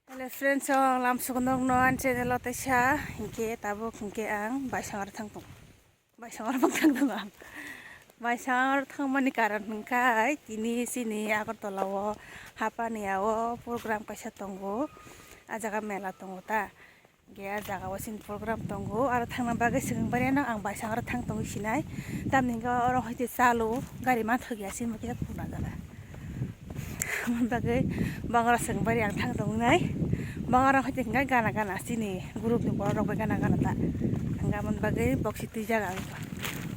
Hello friends, lam sukondong noan channel otesa hingke tabuk hingke ang baisangar thangtung. Baisangar bang thangtung ang. Baisangar thangmani karon hingkai tini sini Agartalawo hapaniawo program kaisa tongo. Ajaga mela tongo ta. Ge ajaga wasin program tongo aro thangna bagui sungbareano ang baisangar thangtung sinai. Tamninga oro hoite chalu gari manthagi asin mukhe puna jala. Bagai bangara sengbari ang thangtung nai bangara hoite ngai gana sini group ni bor rok gana ta anggamon bagai boxi tuja ang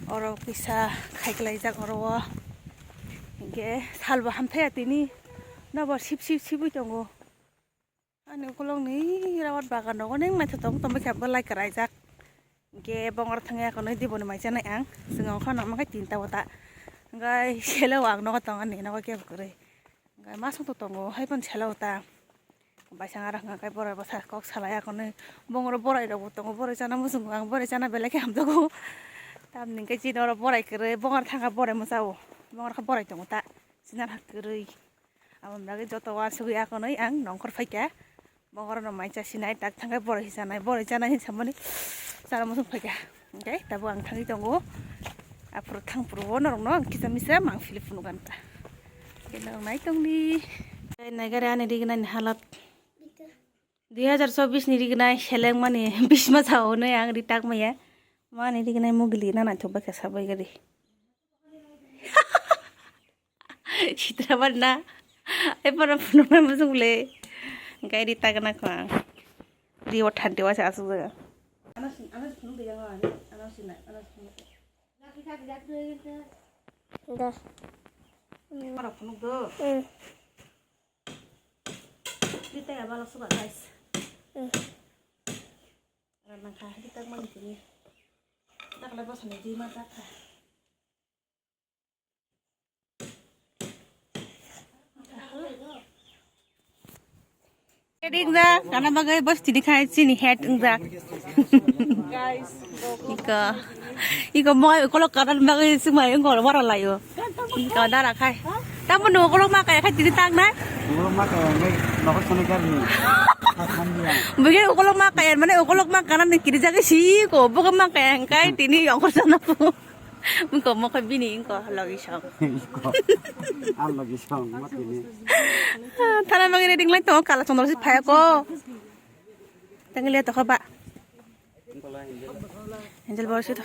oro kisa khaiklai jak oro ge salba hamthaya tini nabo sip tongo ani kolong ni rawat bagan ro neng mai thotong tombe khab lai karai jak ge bangara thangya kono diboni mai janai ang singong khana makai tinta wata ngai selo ang no tong ani no ke kure masuk tuh tongo, hai pun celau ta, bahasa ngarang ngakai borai bahasa kok salah ya kono, bongoro borai dong tongo borai cana musuh ngang borai cana belak ham tuh, tam ning kecil orang borai kere, bongor thangga borai musau, bongor ka borai tongo ta, sinar hak kere, amam lagi joto wasu ya kono ang nongkor faika, bongor no mai sinai tak thangga borai cana hisamoni, cara musuh faika, oke, tabu ang thangi tongo, apur thang puru norong no, kita misra mang Filip nugan ta. Kenal naik dong di negara ini digna halat 2024 ni digna seleng mani bisma jauh nih yang ditak maya mani digna mugli na coba kesabai gadi citra warna para penumpang masuk le kayak ditak na kang di otan dewa asu ga anas penuh dia ngan anas sini anas penuh udah para penuh tuh. Kita ya balok suka guys. Karena kita mau di sini. Kita lepas nih di mata. Jadi enggak, karena bagai bos jadi kayak sini head enggak. Guys, iko mau kalau karena bagai semua yang kalau warna layu. Iko darah kai. Tamu nu kalau makai kai jadi tang na. Kalau makai enggak, nokot sana kan nih. Begini kalau makai, mana kalau makanan nih kiri jaga sih, kok bukan makai kai tini yang kau sana pun. Engkau mau ke bini engkau lagi sang. Al lagi sang mat ini. Tanah bagi reading lain tuh kalau contoh si payah kok. Tengah lihat tuh kaba. Angel bawa situ.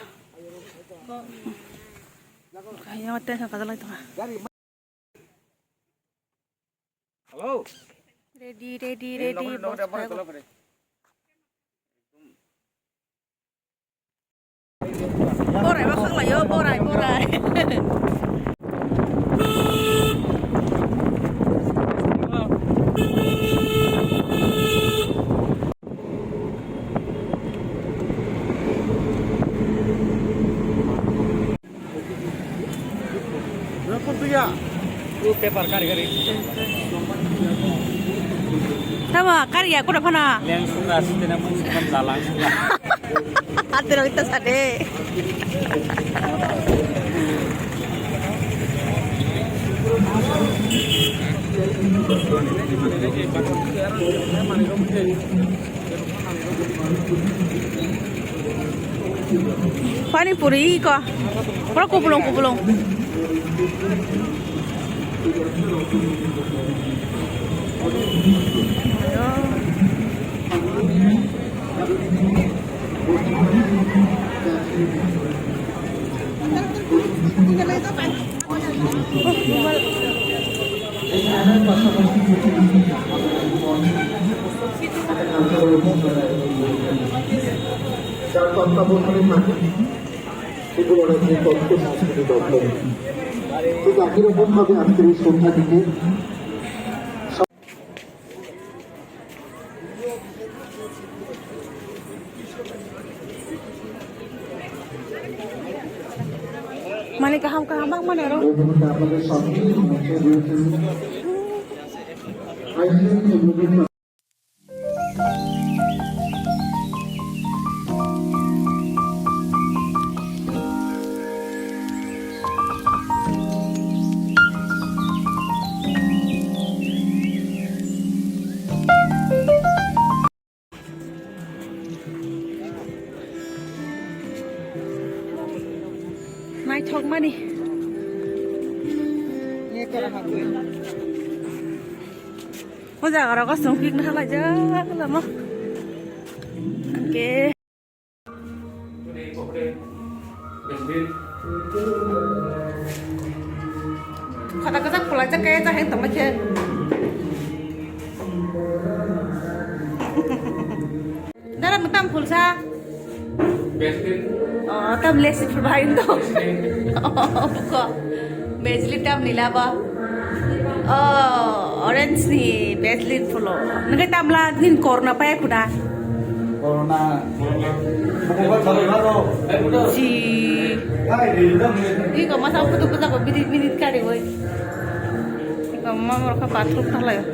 Kayaknya mati sang kata lagi tuh. Halo. Ready. Borai bakal lah yo, borai. Berapa tuh ya? Lu paper kari. Sama karya aku udah pernah. Yang suka sih tidak mungkin jalan suka. Hati kita sade. Pani puri kok. Kalau kupulung. যার তত্ত্বাবধানে থাকে সেগুলো রাজ্যের তথ্য সংস্কৃতি দপ্তর ঠিক একই রকমভাবে আজকের এই সন্ধ্যাটিকে Mana kaham bang mana ro? আপনাদের সামনে রয়েছেন ICM Thank you. Moja gara ko sungkik na hala ja lama. Oke. Kata kata pulang aja kayak cahaya teman aja. Dalam tam pulsa. Oh, tam lesit perbahin tuh. Oh, buka. Bezlit tam nilaba. Oh, orange nih, bezlit fulo. Nggak tam lah, din corona pa ya kuda. Corona. Bukan kalau baru. Si. Ini kok masa aku tuh kok bidit kali boy. Ini kok mama mereka bathroom lah ya.